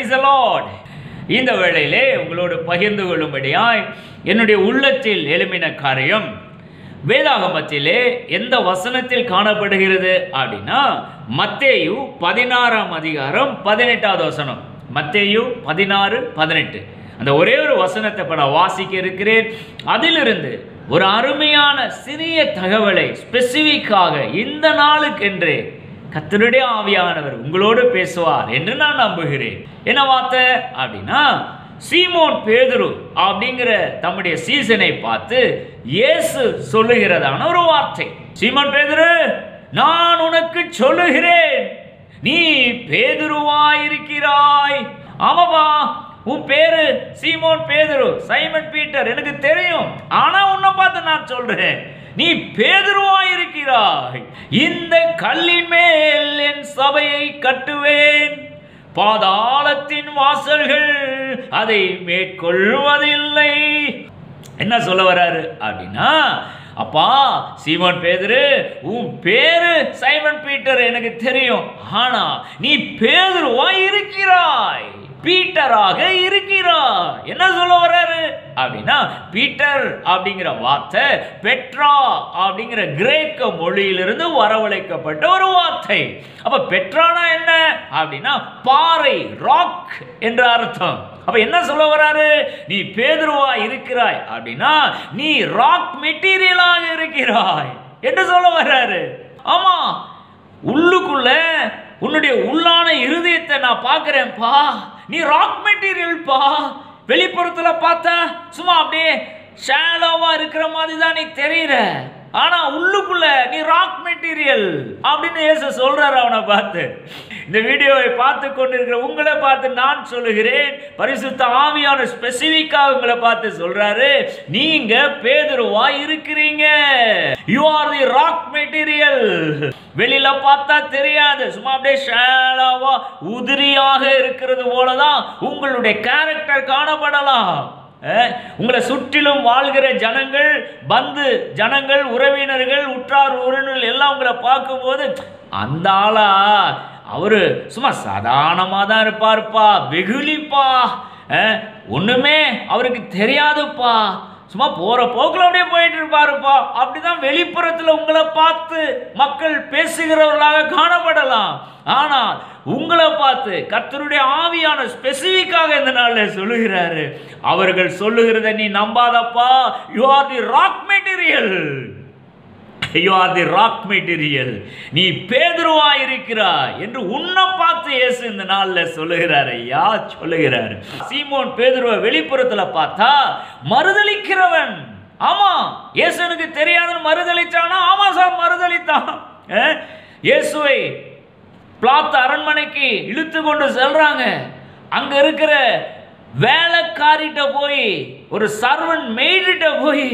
Praise the Lord. இந்த வேளையிலே உங்களோடு பகிர்ந்து கொள்ளும்படியாய் என்னுடைய உள்ளத்தில் எழும்பின காரியம் வேதாகமத்திலே எந்த வசனத்தில் காணப்படுகிறது அப்படின்னா மத்தேயு 16ஆம் அதிகாரம் 18வது வசனம். மத்தேயு 16:18 அந்த ஒரே ஒரு வசனத்தை இப்ப நான் வாசிக்க இருக்கிறேன். அதிலிருந்து ஒரு அருமையான சிறிய தகவலை ஸ்பெசிபிக்காக இந்த நாளுக்கென்றே கர்த்தருடைய ஆவியானவர் உங்களோடு பேசுவார் என்று நான் நம்புகிறேன். என்ன வார்த்தை அப்படின்னா, சீமோன் பேதுரு அப்படிங்கிற தம்முடைய சீசனை பார்த்து இயேசு சொல்லுகிறதான ஒரு வார்த்தை. சீமோன் பேதுரு, நான் உனக்கு சொல்லுகிறேன், நீ பேதுருவாயிருக்கிறாய். ஆமாப்பா, உன் பேரு சீமோன் பேதுரு, சைமன் பீட்டர், எனக்கு தெரியும். ஆனா உன்னை பார்த்து நான் சொல்றேன், நீ பேதுருவாயிருக்கிறாய். இந்த கல்லின் மேல் என் சபையை கட்டுவேன், பாதாளத்தின் வாசல்கள் அதை மேற்கொள்வதில்லை. என்ன சொல்ல வராரு அப்படின்னா, அப்பா சீமோன் பேதுரு, உன் பேரு சைமன் பீட்டர் எனக்கு தெரியும். ஆனா நீ பேதுருவாய் இருக்கிறாய், பீட்டராக இருக்கிறார். என்ன சொல்ல வர்றாரு அப்படின்னா, பீட்டர் அப்படிங்கிற வார்த்தை பெட்ரா அப்படிங்கிற கிரேக்க மொழியிலிருந்து வரவழைக்கப்பட்ட ஒரு வார்த்தை. அப்ப பெட்ரானா என்ன அப்படின்னா பாறை, ராக் என்ற அர்த்தம். அப்ப என்ன சொல்ல வர்றாரு, நீ பேதுருவா இருக்கிறாய் அப்படின்னா நீ ராக் மெட்டீரியலாக இருக்கிறாய் என்று சொல்ல வர்றாரு. ஆமா, உள்ளுக்குள்ள உன்னுடைய உள்ளான இருதயத்தை நான் பார்க்கிறேன்ப்பா, நீ ராக் மெட்டீரியல் பா. வெளிப்புறத்துல பார்த்தா சும்மா அப்படியே ஷாலோவா இருக்கிற மாதிரி தான் நீ தெரியுற, ஆனா உள்ளுக்குள்ள நீ ராக் மெட்டீரியல் அப்படின்னு இயேசு சொல்றாரு அவனை பார்த்து. இந்த வீடியோவை பார்த்து கொண்டிருக்கிற உங்களை பார்த்து நான் சொல்லுகிறேன், பரிசுத்த ஆவியான ஸ்பெசிபிக்கா உங்களை பார்த்து சொல்றாரு, நீங்க பேதுருவா இருக்கிறீங்க. You are the rock material. வெளியில பார்த்தா தெரியாது, சும்மா அப்படியே ஷாலோவா உதிரியாக இருக்கிறது போலதான் உங்களுடைய கேரக்டர் காணப்படலாம். உங்களை சுற்றிலும் வாழ்கிற ஜனங்கள், பந்து ஜனங்கள், உறவினர்கள், உற்றார் உறவினர்கள் எல்லாம் உங்களை பார்க்கும்போது அந்த ஆளா அவரு சும்மா சாதாரணமா தான் இருப்பாருப்பா, வெகுளிப்பா, ஒண்ணுமே அவருக்கு தெரியாதுப்பா, சும்மா போற போக்குல அப்படியே போயிட்டு இருப்பாருப்பா, அப்படிதான் வெளிப்புறத்துல உங்களை பார்த்து மக்கள் பேசுகிறவர்களாக காணப்படலாம். ஆனால் உங்களை பார்த்து கர்த்தருடைய ஆவியான ஸ்பெசிபிக்காக இந்த நாள்ல சொல்லுகிறாரு, அவர்கள் சொல்லுகிறத நீ நம்பாதப்பா. You are the rock material, you are the rock material, நீ பேதுருவா இருக்கிறாய் என்று உன்னை பார்த்து இயேசு இந்த நாள்ல சொல்லுகிறாரு. ஐயா சொல்லுகிறாரு, சீமோன் பேதுருவை வெளிப்புறத்துல பார்த்தா மறுதலிக்கிறவன். ஆமா, இயேசு எனக்கு தெரியாதுன்னு மறுதலிச்சானா? ஆமா சார், மறுதலித்தான். இயேசுவை பிளாத்து அரண்மனைக்கு இழுத்து கொண்டு செல்றாங்க. அங்க இருக்கிற வேலைக்காரிட்ட போய், ஒரு சர்வன்ட் மெய்டிட்ட போய்,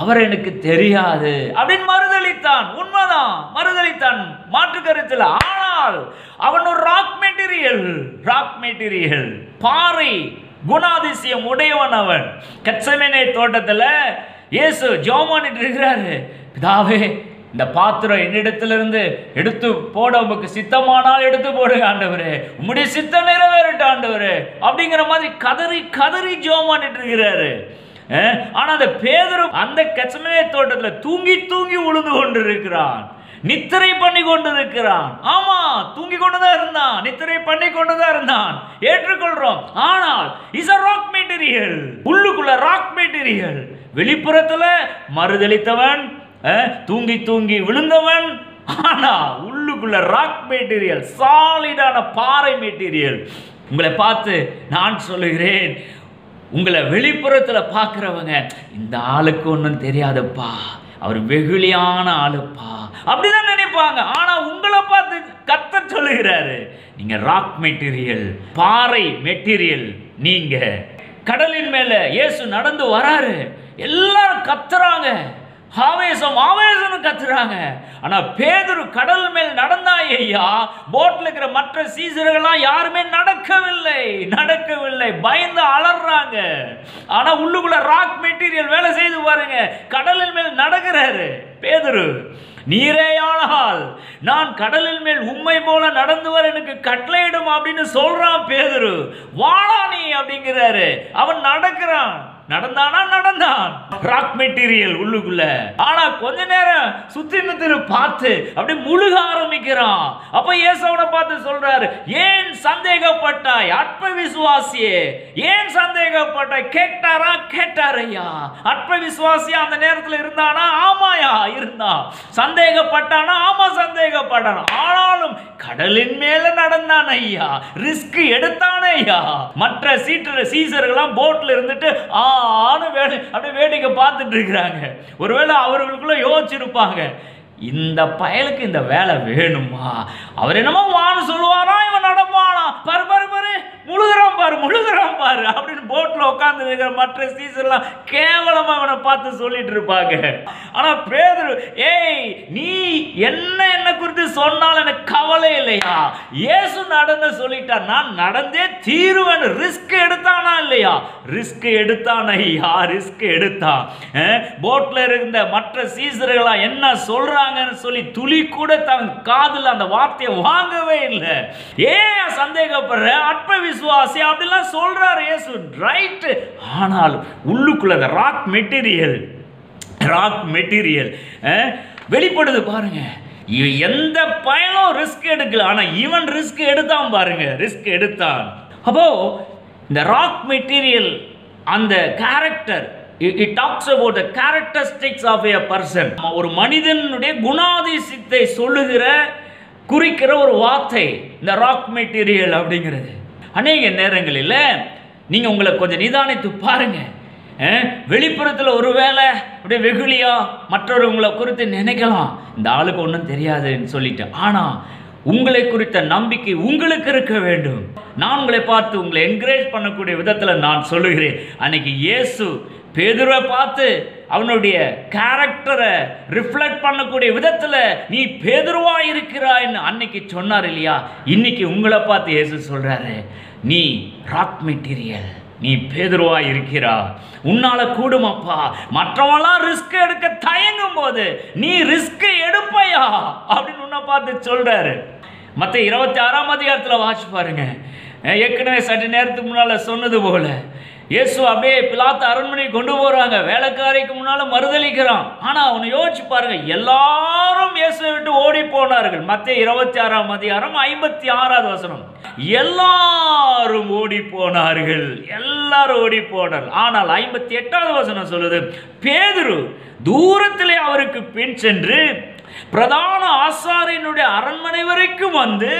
அவர் எனக்கு தெரியாது அப்படின்னு மறுதலித்தான். உண்மைதான், மறுதலித்தான், மாற்று கருத்தில். ஆனால் அவன் ஒரு ராக் மெட்டீரியல், ராக் மெட்டீரியல், பாறை குணாதிசயம் உடையவன் அவன். கெத்செமனே தோட்டத்துல இயேசு ஜெபம் பண்ணிட்டு இருக்கிறாரு, பிதாவே இந்த பாத்திரம் என்னிடத்திலிருந்து எடுத்து போட உமக்கு சித்தமானால் எடுத்து போடுங்க ஆண்டவரே, உம்முடைய சித்தம் நிறைவேறட்ட ஆண்டவரே அப்படிங்கிற மாதிரி கதறி கதறி ஜெபம் பண்ணிட்டு இருக்கிறாரு. ஆனா அந்த பேதுரு அந்த கெத்செமனே தோட்டத்துல தூங்கி தூங்கி உழுந்து கொண்டு இருக்கிறான், நித்திரை பண்ணி கொண்டு இருக்கிறான். ஆமா, தூங்கி கொண்டுதான் இருந்தான், நித்திரை பண்ணி கொண்டுதான் இருந்தான், ஏற்றுக்கொள்றோம். ஆனால் இஸ் a ராக் மெட்டீரியல், உள்ளுக்குள்ள ராக் மெட்டீரியல். வெளிப்புறத்துல மறுதலித்தவன், தூங்கி தூங்கி விழுந்தவன், ஆனா உள்ளுக்குள்ள ராக் மெட்டீரியல், சாலிடான பாறை மெட்டீரியல். உங்களை பார்த்து நான் சொல்லுகிறேன், உங்களை வெளிப்புறத்துல பார்க்கிறவங்க இந்த ஆளுக்கு ஒன்றும் தெரியாதுப்பா, அவர் வெகுளியான ஆளுப்பா அப்படிதான் நினைப்பாங்க. ஆனா உங்களை பார்த்து கர்த்தர் சொல்லுகிறாரு, நீங்க ராக் மெட்டீரியல், பாறை மெட்டீரியல். நீங்க கடலின் மேல இயேசு நடந்து வராரு, எல்லாரும் கத்துறாங்க, ஆவேசம் ஆவேசம்னு கத்துறாங்க. ஆனா பேதுரு கடல் மேல் நடந்தாய் ஐயா. போட்ல இருக்கிற மற்ற சீசர்கள்லாம் யாருமே நடக்கவில்லை, பயந்து அலறாங்க. ஆனா உள்ளுக்குள்ள ராக் மெட்டீரியல் வேலை செய்து பாருங்க. கடலின் மேல் நடக்கிறாரு பேதுரு. நீரேயானால் நான் கடலின் மேல் உம்மை போல நடந்து வர எனக்கு கட்டளையிடும் அப்படின்னு சொல்றான் பேதுரு. வாடா நீ அப்படிங்கிறாரு. அவன் நடந்தான் ராக் மெட்டீரியல் உள்ளுக்குள்ள. ஆனா கொஞ்ச நேரம் சுத்தி பார்த்து அப்படியே முழுக ஆரம்பிக்கிறான். அப்ப இயேசுவை பார்த்து சொல்றாரு, ஏன் சந்தேகப்பட்டாய் அற்ப விசுவாசியே, ஏன் சந்தேகப்பட்டாய்? கேட்டாரையா. அற்ப விசுவாசியா அந்த நேரத்தில் இருந்தானா? ஆமாயா இருந்தான். சந்தேகப்பட்டானா? ஆமா சந்தேகப்பட்டான். ஆனாலும் கடலின் மேல நடந்தான் ஐயா, ரிஸ்க் எடுத்தானே ஐயா. மற்ற சீசர்கள்லாம் போட்ல இருந்துட்டு அப்படியே வேடிக்கை பார்த்துட்டு இருக்கிறாங்க. ஒருவேளை அவர்களுக்குள்ள யோசிச்சிருப்பாங்க, இந்த பயலுக்கு இந்த வேலை வேணுமா? அவர் என்னமோ வான்னு சொல்லுவாரா, இவன் நடப்பானா? பாரு முழுகிறான் பாரு அப்படின்னு போட்ல உட்கார்ந்து இருக்கிற மற்ற சீசர்லாம் கேவலமா அவனை பார்த்து சொல்லிட்டு இருப்பாங்க. ஆனா பேதுரு, ஏய் நீ என்ன குறித்து சொன்னாலும் எனக்கு கவலை இல்லையா? இயேசு நடந்து சொல்லிட்டார், நான் நடந்தே தீருவேன். ரிஸ்க் எடுத்தானா இல்லையா? ரிஸ்க் எடுத்தான் ஐயா, ரிஸ்க் எடுத்தான். போட்ல இருந்த மற்ற சீசர்களா என்ன சொல்றாங்கன்னு சொல்லி துளி கூட தன் காதுல அந்த வார்த்தையை வாங்கவே இல்லை. ஏன் சந்தேகப்படுற அற்ப விசுவாசி அப்படிலாம் சொல்றாரு இயேசு, ரைட். ஆனால் உள்ளுக்குள்ள ராக் மெட்டீரியல் வெளிப்படுது பாருங்க. எந்த பயனும் ரிஸ்க் எடுக்கல, ஆனா இவன் ரிஸ்க் எடுத்தான் பாருங்க, ரிஸ்க் எடுத்தான். அப்போ இந்த ராக் மெட்டீரியல் அந்த character, it talks about the characteristics of a person. ஒரு மனிதனுடைய குணாதிசயத்தை குறிக்கிற ஒரு வார்த்தை இந்த ராக் மெட்டீரியல் அப்படிங்கிறது. அநேக நேரங்களில் நீங்க உங்களை கொஞ்சம் நிதானித்து பாருங்க. வெளிப்புறத்தில் ஒருவேளை அப்படியே வெகுளியா மற்றவர்களை குறித்து நினைக்கலாம், இந்த ஆளுக்கு ஒன்றும் தெரியாதுன்னு சொல்லிட்டு. ஆனா உங்களை குறித்த நம்பிக்கை உங்களுக்கு இருக்க வேண்டும். நான் உங்களை பார்த்து உங்களை என்கரேஜ் பண்ணக்கூடிய விதத்தில் நான் சொல்லுகிறேன். அன்னைக்கு இயேசு பேதுருவை பார்த்து அவனுடைய கேரக்டரை ரிஃப்ளெக்ட் பண்ணக்கூடிய விதத்தில் நீ பேதுருவா இருக்கிறாய்ன்னு அன்னைக்கு சொன்னார் இல்லையா? இன்னைக்கு உங்களை பார்த்து இயேசு சொல்றாரு, நீ ராக் மெட்டீரியல், நீ பேதுருவா இருக்கிறா, உன்னால கூடுமப்பா. மற்றவெல்லாம் ரிஸ்க் எடுக்க தயங்கும் போது நீ ரிஸ்க் எடுப்பையா அப்படின்னு உன்னை பார்த்து சொல்றாரு. மற்ற 26ஆம் அதிகாரத்தில் வாசிச்சு பாருங்க. ஏற்கனவே சற்று நேரத்துக்கு முன்னால சொன்னது போல இயேசு அப்படியே பிலாத்து அரண்மனைக்கு கொண்டு போறாங்க. வேலைக்காரிக்கு முன்னால மறுதளிக்கிறான். ஆனா அவனை யோசிச்சு பாருங்க, எல்லாரும் இயேசுவை விட்டு ஓடி போனார்கள். மத்தேயு 26ஆம் அதிகாரம் 56வது வசனம். எல்லாரும் ஓடி போனார்கள், எல்லாரும் ஓடி போனார்கள். ஆனால் 58வது வசனம் சொல்லுது, பேதுரு தூரத்திலே அவருக்கு பின் சென்று பிரதான ஆசாரியனுடைய அரண்மனை வரைக்கும் வந்து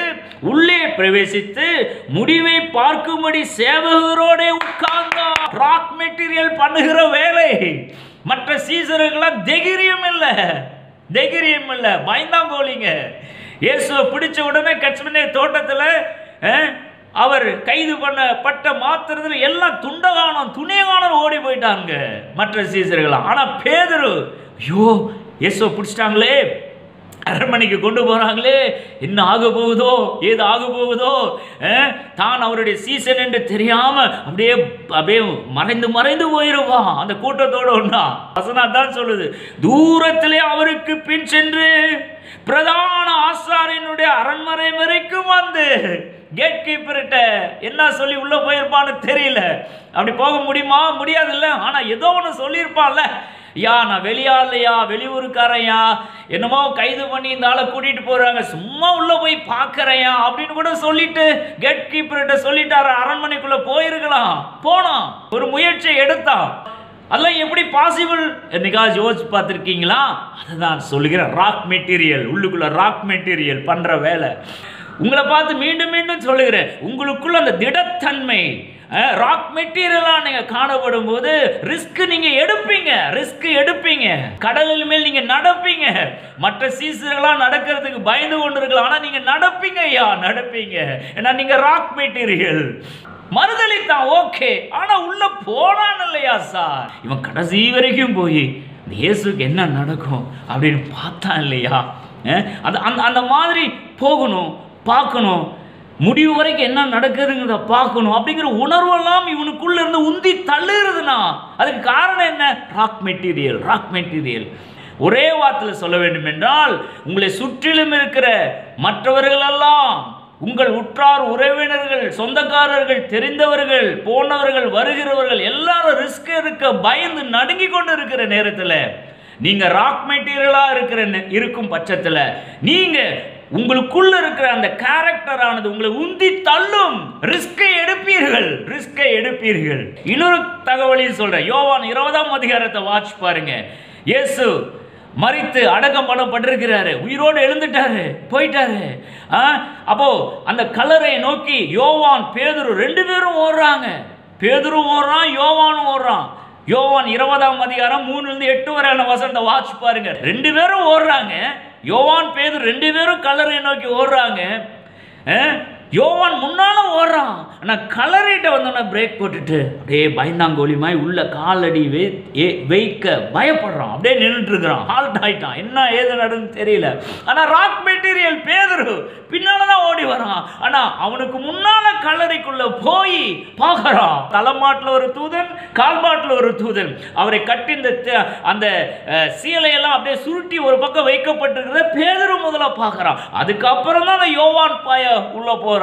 உள்ளே பிரவேசித்து முடிவை பார்க்கும்படி சேவகரோட உட்கார்ந்தார். ராக் மெட்டீரியல் பண்ணுகிற வேலை. மற்ற சீசர்களாம் தைரியம் இல்லை, பயந்தாங்கோலிங்க. இயேசுவை பிடிச்ச உடனே கெத்செமனே தோட்டத்தில் அவர் கைது பண்ணப்பட்ட மாத்திரத்தில் எல்லாம் துணியகானம் ஓடி போயிட்டாங்க மற்ற சீசர்களாம். ஆனா பேதுரு, ஐயோ இயேசுவை பிடிச்சிட்டாங்களே, அரண்மனைக்கு கொண்டு போறாங்களே, என்ன ஆக போகுதோ, ஏது ஆக போகுதோ, தான் அவருடைய சீசன் என்று தெரியாம அப்படியே மறைந்து போயிருவான் அந்த கூட்டத்தோட. ஒண்ணா வசனம் தான் சொல்லுது, தூரத்திலே அவருக்கு பின் சென்று பிரதான ஆசாரியனுடைய அரண்மனை வரைக்கும் வந்து கேட் கீப்பர்கிட்ட என்ன சொல்லி உள்ள போயிருப்பான்னு தெரியல. அப்படி போக முடியுமா? முடியாது இல்ல. ஆனா ஏதோ ஒன்று சொல்லியிருப்பான்ல, யா நான் வெளியாலையா, வெளியூருக்காரையா, என்னமோ கைது பண்ணி இந்த ஆளை கூட்டிட்டு போறாங்க, சும்மா உள்ள போய் பார்க்கறையா அப்படின்னு கூட சொல்லிட்டு கேட் கீப்பர்கிட்ட சொல்லிட்டாரு. அரண்மனைக்குள்ள போயிருக்கலாம், போனான், ஒரு முயற்சியை எடுத்தான். அதெல்லாம் எப்படி பாசிபிள் என்னைக்காவது யோசிச்சு பார்த்துருக்கீங்களா? அதுதான் சொல்லுகிறேன், ராக் மெட்டீரியல், உள்ளுக்குள்ள ராக் மெட்டீரியல் பண்ற வேலை. உங்களை பார்த்து மீண்டும் மீண்டும் சொல்லுகிறேன், உங்களுக்குள்ள அந்த திடத்தன்மை ராக் மெட்டீரியலா நீங்க காணப்படும் போது ரிஸ்க் நீங்க எடுப்பீங்க, கடலில் மேல் நீங்க நடப்பீங்க. மற்ற சீசர்களா நடக்கிறதுக்கு பயந்து கொண்டு இருக்கலாம், ஆனா நீங்க நடப்பீங்க. ஏன்னா நீங்க ராக் மெட்டீரியல். மறுதளித்தான் ஓகே, ஆனா உள்ள போனான் இல்லையா சார், இவன் கடைசி வரைக்கும் போய் இயேசுக்கு என்ன நடக்கும் அப்படின்னு பார்த்தான் இல்லையா? அந்த மாதிரி போகணும், பார்க்கணும், முடிவு வரைக்கும் என்ன நடக்குதுங்கிறத பார்க்கணும் அப்படிங்கிற உணர்வெல்லாம் இவனுக்குள்ள இருந்து உந்தி தள்ளுறதுனா அதுக்கு காரணம் என்ன? Rock material. ஒரே வார்த்தையில் சொல்ல வேண்டும் என்றால், உங்களை சுற்றிலும் இருக்கிற மற்றவர்களெல்லாம், உங்கள் உற்றார் உறவினர்கள், சொந்தக்காரர்கள், தெரிந்தவர்கள், போனவர்கள், வருகிறவர்கள் எல்லாரும் ரிஸ்க் எடுக்க பயந்து நடுங்கி கொண்டு இருக்கிற நேரத்தில் நீங்க ராக் மெட்டீரியலா இருக்கும் பட்சத்தில் நீங்க உங்களுக்குள்ள இருக்கிற அந்த கேரக்டரானது உங்களை உந்தி தள்ளும். ரிஸ்கை எடுப்பீர்கள். இன்னொரு தகவலையும் சொல்றேன். யோவான் 20ஆம் அதிகாரத்தை வாட்ச் பாருங்க. இயேசு மரித்து அடக்கம் பண்ணப்பட்டிருக்கிறாரு, உயிரோடு எழுந்துட்டாரு, போயிட்டாரு. அப்போ அந்த கல்லறை நோக்கி யோவான், பேதுரு 2 பேரும் ஓடுறாங்க. பேதுரும் ஓடுறான், யோவானும் ஓடுறான். யோவான் 20ஆம் அதிகாரம் 3-8 வரையான வசனத்தை வாட்ச் பாருங்க. 2 பேரும் ஓடுறாங்க. யோவான், பேதுரு 2 பேரும் கல்லறை நோக்கி ஓடுறாங்க. யோவான் முன்னால ஓடுறான். ஆனால் கல்லறைகிட்ட வந்தோன்னா பிரேக் போட்டுட்டு அப்படியே பயந்தாங்கோலிமாய் உள்ள காலடி வைக்க பயப்படுறான். அப்படியே நின்றுட்டு இருக்கிறான், ஹால்ட் ஆயிட்டான். என்ன ஏது நடந்து தெரியல. ஆனால் ராக் மெட்டீரியல் பேதுரு பின்னால்தான் ஓடி வரான். ஆனால் அவனுக்கு முன்னால கல்லறைக்குள்ள போய் பார்க்கறான். தலைமாட்டில் ஒரு தூதன், கால்மாட்டில் ஒரு தூதன் அவரை கட்டி அந்த சீலையெல்லாம் அப்படியே சுருட்டி ஒரு பக்கம் வைக்கப்பட்டிருக்கிறத பேதுரு முதல்ல பார்க்கறான். அதுக்கப்புறம் தான் யோவான் உள்ள போறான்.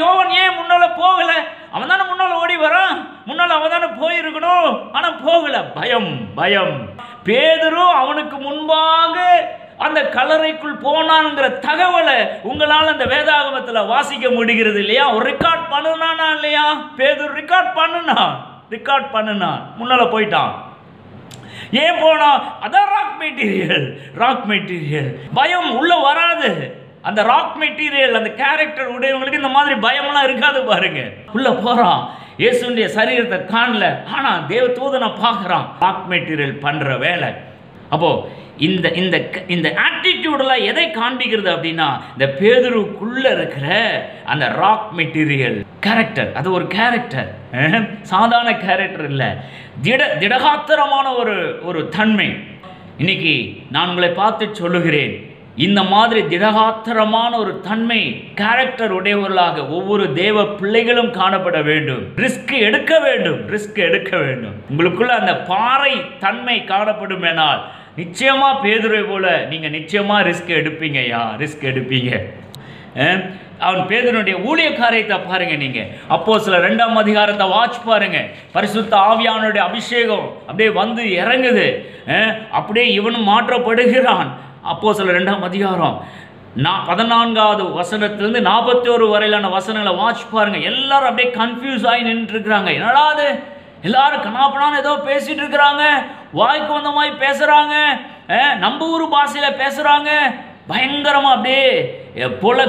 யோவான் ஏன் முன்னால போகல? அவன் தானே முன்னால ஓடி வரான், முன்னால அவன் தானே போயிருக்கணும். ஆனா போகல. பயம். பேதுரு அவனுக்கு முன்பாக அந்த கல்லறைக்குள் போனான்ங்கிற தகவலை உங்களால் அந்த வேதாகமத்தில் வாசிக்க முடிகிறது இல்லையா? ஒரு ரெக்கார்ட் பண்ணுனானா இல்லையா? பேதுரு ரெக்கார்ட் பண்ணுனான், முன்னால போயிட்டான். ஏன் போனா? அதான் ராக் மெட்டீரியல். பயம் உள்ள வராது. அந்த ராக் மெட்டீரியல், அந்த கேரக்டர் உடையவங்களுக்கு இந்த மாதிரி பயம்லாம் இருக்காது பாருங்க. உள்ள போறான், இயேசுடைய சரீரத்தை காணல, ஆனா தேவ தூதனை பார்க்கறான். ராக் மெட்டீரியல் பண்ற வேலை. அப்போ இந்த ஆட்டிடியூட்ல எதை காண்பிக்கிறது அப்படின்னா, இந்த பேதுருக்குள்ள இருக்கிற அந்த ராக் மெட்டீரியல் கேரக்டர். அது ஒரு கேரக்டர், சாதாரண கேரக்டர் இல்லை, திடகாத்திரமான ஒரு தன்மை. இன்னைக்கு நான் உங்களை பார்த்து சொல்லுகிறேன், இந்த மாதிரி திடகாத்திரமான ஒரு தன்மை, கேரக்டர் உடையவர்களாக ஒவ்வொரு தேவ பிள்ளைகளும் காணப்பட வேண்டும். ரிஸ்க் எடுக்க வேண்டும். உங்களுக்குள்ள அந்த பாறை தன்மை காணப்படும் என்றால் நிச்சயமா பேதுருவை போல நீங்க நிச்சயமா ரிஸ்க் எடுப்பீங்க. அவன் பேதுருடைய ஊழிய காரியத்தை பாருங்க. நீங்க அப்போஸ்தலர் 2ஆம் அதிகாரத்தை வாட்ச் பாருங்க. பரிசுத்த ஆவியானவருடைய அபிஷேகம் அப்படியே வந்து இறங்குது. அப்படியே இவனும் மாற்றப்படுகிறான். அப்போஸ்தலர் 2ஆம் அதிகாரம் 14வது வசனத்திலிருந்து 41 வரையிலான வசனங்களை வாட்ச் பாருங்க. எல்லாரும் அப்படியே கன்ஃபியூஸ் ஆகி நின்று இருக்கிறாங்க. என்னடா அது, எல்லாரும் கனாப்பனான்னு ஏதோ பேசிட்டு இருக்கிறாங்க, வாய்க்கு வந்த மாதிரி பேசுறாங்க, நம்ம ஊர் பாஷையில பேசுறாங்க, பயங்கரமா அப்படியே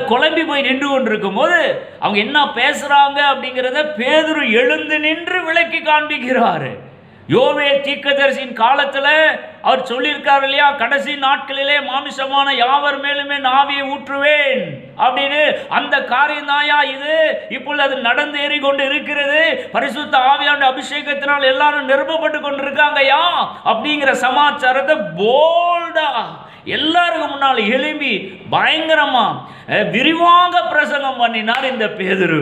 குழம்பி போய் நின்று கொண்டிருக்கும் போது அவங்க என்ன பேசுறாங்க அப்படிங்கிறத பேதுரு எழுந்து நின்று விளக்கி காண்பிக்கிறாரு. யோவேல் தீர்க்கதரிசியின் காலத்துல அவர் சொல்லியிருக்காரு இல்லையா, கடைசி நாட்களிலே மாமிசமான யாவர் மேலுமே ஆவியை ஊற்றுவேன் அப்படின்னு. அந்த காரியம் தாயா இது, இப்பொழுது அது நடந்து ஏறி கொண்டு இருக்கிறது. பரிசுத்த ஆவியானுடைய அபிஷேகத்தினால் எல்லாரும் நிரப்பப்பட்டு கொண்டிருக்காங்கயா அப்படிங்கிற சமாச்சாரத்தை போல்டா எல்லாருக்கும் முன்னால் எழும்பி பயங்கரமா விரிவாக பிரசங்கம் பண்ணினார் இந்த பேதுரு.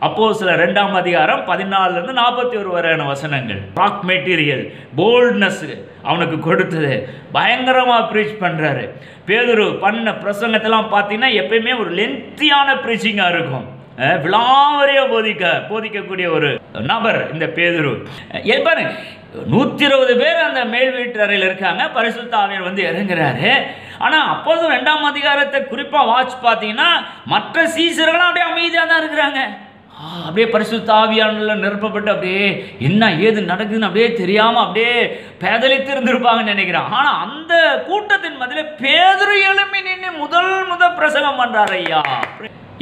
அப்போஸ்தலர் 2ஆம் அதிகாரம் 14 41 வரையான வசனங்கள். ராக் மெட்டீரியல் போல்ட்னஸ் அவனுக்கு கொடுத்தது. பயங்கரமா ப்ரீச் பண்றாரு. பேதுரு பண்ண பிரசங்கத்தெல்லாம் பார்த்தீங்கன்னா எப்பயுமே ஒரு லென்த்தியான ப்ரீச்சிங்கா இருக்கும். விளாவரிய போதிக்கக்கூடிய ஒரு நபர் இந்த பேதுரு. பாருங்க, 120 பேர் அந்த மேல் வீட்டு அறையில் இருக்காங்க. பரிசுத்த ஆவியானவர் வந்து இறங்குறாரு. ஆனா அப்போது 2ஆம் அதிகாரத்தை குறிப்பா வாட்ச் பார்த்தீங்கன்னா மற்ற சீசர்களும் அப்படியே அமைதியாக தான் இருக்கிறாங்க. அப்படியே பரிசுத்த ஆவியானவரால் நிரப்பப்பட்டு அப்படியே என்ன ஏது நடக்குதுன்னு அப்படியே தெரியாம அப்படியே பேதலித்து இருந்திருப்பாங்கன்னு நினைக்கிறேன். ஆனா அந்த கூட்டத்தின் மத்தியில பேதுரு எழும்பி நின்று முதல் பிரசங்கம் பண்றாரு. ஐயா,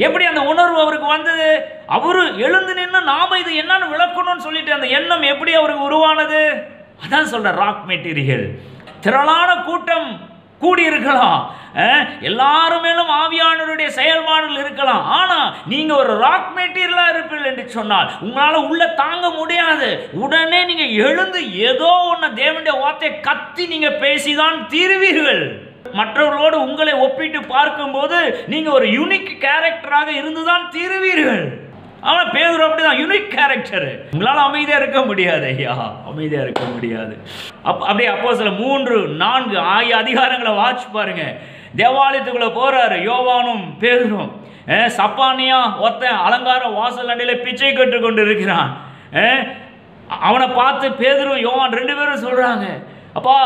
எப்படி அந்த உணர்வு அவருக்கு வந்தது? அவரு எழுந்து நின்று நாம இது என்னன்னு விளக்கணும்னு சொல்லிட்டு அந்த எண்ணம் எப்படி அவருக்கு உருவானது? அதான் சொல்ற ராக் மெட்டீரியல். திரளான கூட்டம் கூடியிருக்கலாம், எல்லாரும் மேலும் ஆவியானவருடைய உங்களுடைய செயல்பாடுகள் இருக்கலாம். ஆனா நீங்க ஒரு ராக் மெட்டீரியலா இருப்பீர்கள் என்று சொன்னால் உங்களால உள்ள தாங்க முடியாது. உடனே நீங்க எழுந்து ஏதோ ஒன்று தேவனுடைய வார்த்தையை கத்தி நீங்க பேசிதான் தீருவீர்கள். மற்றவர்களோடு உங்களை ஒப்பிட்டு பார்க்கும்போது நீங்க ஒரு யூனிக் கேரக்டராக இருந்துதான் தீருவீர்கள். ஆனா பேதுரு அப்படிதான் யூனிக் கேரக்டர். உங்களால அமைதியா இருக்க முடியாது ஐயா, அமைதியா இருக்க முடியாது. அப்படியே அப்போஸ்தலர் 3-4 ஆகிய அதிகாரங்களை வாட்ச் பாருங்க. தேவாலயத்துக்குள்ள போறாரு யோவானும் பேதுரும். சப்பானியா ஒருத்தன் அலங்கார வாசல் அண்டையில பிச்சை கட்டு கொண்டு இருக்கிறான். அவனை பார்த்து பேதுரும் யோவான் 2 பேரும் சொல்றாங்க, அப்பா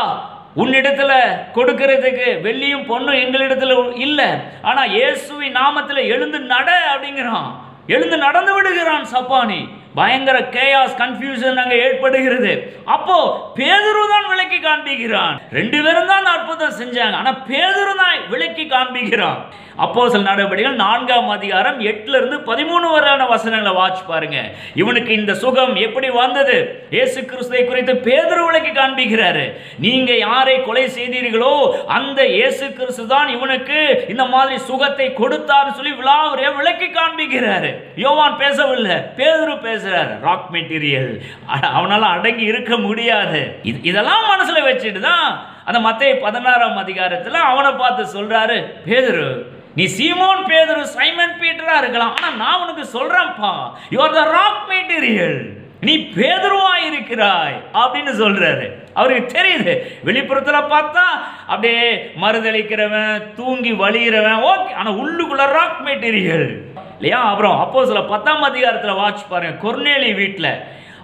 உன்னிடத்துல கொடுக்கிறதுக்கு வெள்ளியும் பொண்ணும் எங்களிடத்துல இல்லை, ஆனா இயேசுவின் நாமத்துல எழுந்து நட அப்படிங்கிறான். எழுந்து நடந்து விடுகிறான் சப்பானி. பயங்கர கேயாஸ் கன்ஃபியூஷன் அங்கே ஏற்படுகிறது. அப்போ பேதுரு தான் விளக்கி காண்பிக்கிறான். 2 பேரும் தான் அற்புதம் செஞ்சாங்க, ஆனா பேதுரு தான் விளக்கி காண்பிக்கிறான். அப்போஸ்தலர் நடவடிக்கைகள் 4ஆம் அதிகாரம் 8-13 வரையான வசனங்களை வாட்ச் பாருங்க. இவனுக்கு இந்த சுகம் எப்படி வந்தது? இயேசு கிறிஸ்துவை குறித்து பேதுரு விளக்கி காண்பிக்கிறாரு. நீங்க யாரை கொலை செய்தீர்களோ அந்த இயேசு கிறிஸ்து தான் இவனுக்கு இந்த மாதிரி சுகத்தை கொடுத்தார் சொல்லி விளக்கி காண்பிக்கிறாரு. யோவான் பேசவில்லை, பேதுரு பேசுறாரு. ராக் மெட்டீரியல், அவனால அடங்கி இருக்க முடியாது. இதெல்லாம் மனசுல வச்சுட்டு தான் அந்த மத்தேயு 16ஆம் அதிகாரத்தில் அவனை பார்த்து சொல்றாரு, பேதுரு நீ சீமோன் பேதுரு சைமன் பீட்டரா இருக்கலாம், ஆனா நான் உனக்கு சொல்றேன்ப்பா, you are the rock material, நீ பேதுருவா இருக்கிறாய் அப்படின்னு சொல்றாரு. அவருக்கு தெரியுது, வெளிப்புறத்துல பார்த்தா அப்படியே மறுதளிக்கிறவன் தூங்கி வலிகிறவன் ஓகே, ஆனா உள்ளுக்குள்ள ராக் மெட்டீரியல் இல்லையா? அப்புறம் அப்போஸ்தலர் 10ஆம் அதிகாரத்தில் வாட்ச் பாருங்க. கொர்நேலி வீட்டில்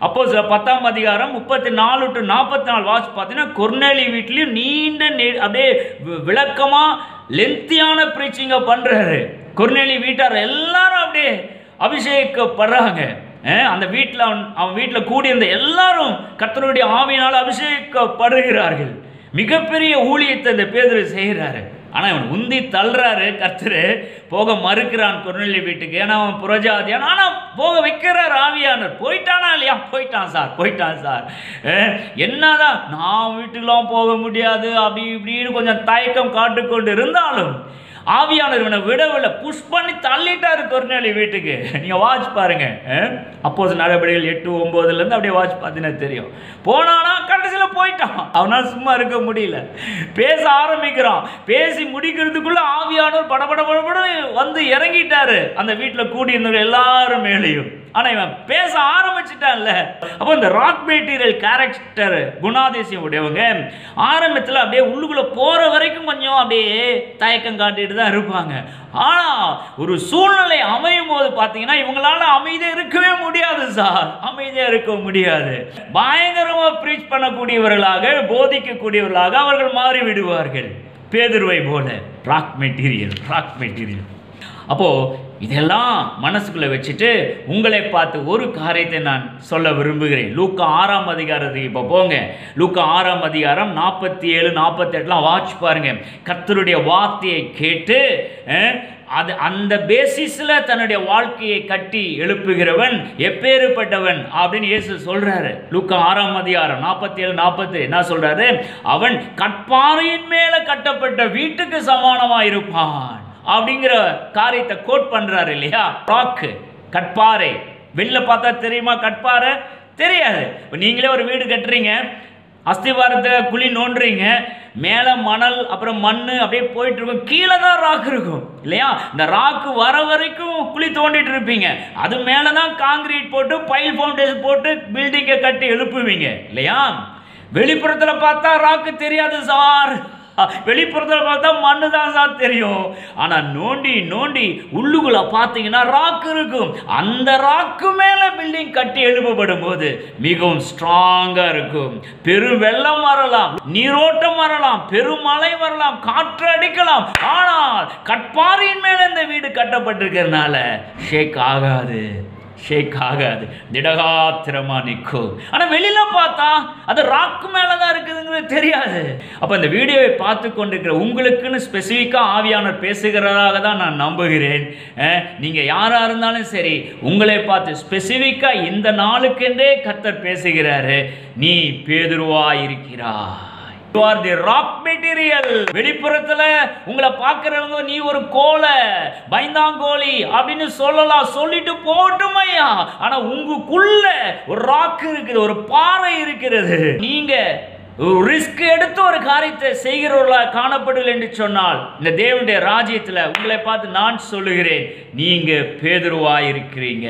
அப்போஸ்தலர் 10ஆம் அதிகாரம் 34-44 வாட்ச் பார்த்தீங்கன்னா கொர்நேலி வீட்லையும் நீண்ட அப்படியே விளக்கமா லென்த்தியான பிரீச்சிங்க பண்றாரு. கொர்நேலி வீட்டார் எல்லாரும் அப்படியே அபிஷேகப்படுறாங்க. அந்த வீட்டில் அவன் வீட்டில் கூடியிருந்த எல்லாரும் கர்த்தருடைய ஆவியினால் அபிஷேகப்படுகிறார்கள். மிகப்பெரிய ஊழியத்தை இந்த பேதுரு செய்கிறாரு. ஆனால் இவன் உந்தி தள்ளுறாரு, கர்த்தர் போக மறுக்கிறான் கொர்நேலி வீட்டுக்கு. ஏன்னா அவன் புறஜாதியான், ஆனால் போக வைக்கிறார் ஆவியானவர். போயிட்டானா இல்லையா? போயிட்டான் சார். என்னதான் நான் வீட்டுக்கெல்லாம் போக முடியாது அப்படி இப்படின்னு கொஞ்சம் தயக்கம் காட்டுக்கொண்டு இருந்தாலும் ஆவியானவர் இவனை விடவில்லை, புஷ் பண்ணி தள்ளிட்டாரு கொர்நேலி வீட்டுக்கு. நீங்க வாட்ச் பாருங்க. அப்போஸ்தலர் நடவடிக்கைகள் 8-9 அப்படியே வாட்ச் பார்த்தீங்கன்னா தெரியும். போனானா கடைசியில் போயிட்டான். அவனால் சும்மா இருக்க முடியல, பேச ஆரம்பிக்கிறான். பேசி முடிக்கிறதுக்குள்ள ஆவியானவர் படபட வந்து இறங்கிட்டாரு அந்த வீட்டில் கூடியிருந்தவங்க எல்லாரும் மேலேயும். ஆனா இவன் பேச ஆரம்பிச்சுட்டான்ல. அப்போ இந்த ராக் மெட்டீரியல் கேரக்டர் குணாதிசயம் உடையவங்க ஆரம்பத்தில் அப்படியே உள்ளுக்குள்ள போற வரைக்கும் கொஞ்சம் அப்படியே தயக்கம் காட்டிட்டு தான் இருப்பாங்க. ஆனா ஒரு சூழ்நிலை அமையும் போது பாத்தீங்கன்னா இவங்களால அமைதியா இருக்கவே முடியாது சார், அமைதியா இருக்க முடியாது. பயங்கரமா பிரீச் பண்ணக்கூடியவர்களாக போதிக்கக்கூடியவர்களாக அவர்கள் மாறி விடுவார்கள், பேதுருவை போல. Rock material. அப்போ இதெல்லாம் மனசுக்குள்ள வச்சுட்டு உங்களை பார்த்து ஒரு காரியத்தை நான் சொல்ல விரும்புகிறேன். லூக்கா 6ஆம் அதிகாரத்துக்கு இப்போ போங்க. லூக்கா 6ஆம் அதிகாரம் 47-48 வாட்ச் பாருங்க. கர்த்தருடைய வார்த்தையை கேட்டு அந்த பேசிஸ்ல தன்னுடைய வாழ்க்கையை கட்டி எழுப்புகிறவன் எப்பேறுப்பட்டவன் அப்படின்னு இயேசு சொல்றாரு. லூக்கா 6ஆம் அதிகாரம் 47-48 என்ன சொல்றாரு? அவன் கற்பாறையின் மேல கட்டப்பட்ட வீட்டுக்கு சமானமா இருப்பான் அப்படிங்கிற காரியத்தை கோட் பண்றாரு இல்லையா? ராக், கற்பாறை. வெளில பார்த்தா தெரியுமா கற்பாறை? தெரியாது. இப்போ நீங்களே ஒரு வீடு கட்டுறீங்க, அஸ்திவாரத்தை குழி நோண்டுறீங்க, மேலே மணல் அப்புறம் மண் அப்படியே போயிட்டு இருக்கும், கீழே தான் ராக் இருக்கும் இல்லையா? இந்த ராக்கு வர வரைக்கும் குழி தோண்டிட்டு இருப்பீங்க, அது மேலே தான் காங்கிரீட் போட்டு பைல் ஃபவுண்டேஷன் போட்டு பில்டிங்கை கட்டி எழுப்புவீங்க இல்லையா? வெளிப்புறத்தில் பார்த்தா ராக்கு தெரியாது சார், வெளிப்புறத்தில் பார்த்தா மண்ணு தான் சார் தெரியும். ஆனா நோண்டி உள்ளுக்குள்ள பார்த்தீங்கன்னா ராக் இருக்கும். அந்த ராக்கு மேல பில்டிங் கட்டி எழுப்பப்படும் போது மிகவும் ஸ்ட்ராங்கா இருக்கும். பெரும் வெள்ளம் வரலாம், நீரோட்டம் வரலாம், பெருமழை வரலாம், காற்று அடிக்கலாம், ஆனால் கற்பாறையின் மேல இந்த வீடு கட்டப்பட்டிருக்கிறதுனால ஷேக் ஆகாது, திடகாத்திரமா நிற்கும். ஆனா வெளியில பார்த்தா அது ராக்கு மேலதான் இருக்குதுங்கிறது தெரியாது. அப்ப இந்த வீடியோவை பார்த்து கொண்டிருக்கிற உங்களுக்குன்னு ஸ்பெசிஃபிக்கா ஆவியானவர் பேசுகிறதாக தான் நான் நம்புகிறேன். நீங்க யாரா இருந்தாலும் சரி, உங்களை பார்த்து ஸ்பெசிஃபிக்கா இந்த நாளுக்கென்றே கர்த்தர் பேசுகிறாரு. நீ பேதுருவா இருக்கிறாய், You are the rock material. வெளிப்புறத்துல உங்களை பார்க்கறவங்க நீ ஒரு கோலை, பைந்தாங்கோலி அப்படின்னு சொல்லலாம், சொல்லிட்டு போட்டுமையா. ஆனா உங்களுக்குள்ள ஒரு ராக் இருக்குது, ஒரு பாறை இருக்கிறது. நீங்க ரிஸ்க் எடுத்து ஒரு காரியத்தை செய்கிறவர்களாக காணப்படவில்லை என்று சொன்னால், இந்த தேவனுடைய ராஜ்யத்தில் உங்களை பார்த்து நான் சொல்லுகிறேன், நீங்க பேதுருவாய் இருக்கிறீங்க.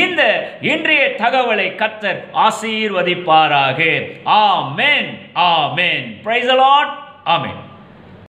இந்த இன்றைய தகவலை கர்த்தர் ஆசீர்வதிப்பாராக. ஆமென், ஆமென். Praise the Lord. ஆமென்.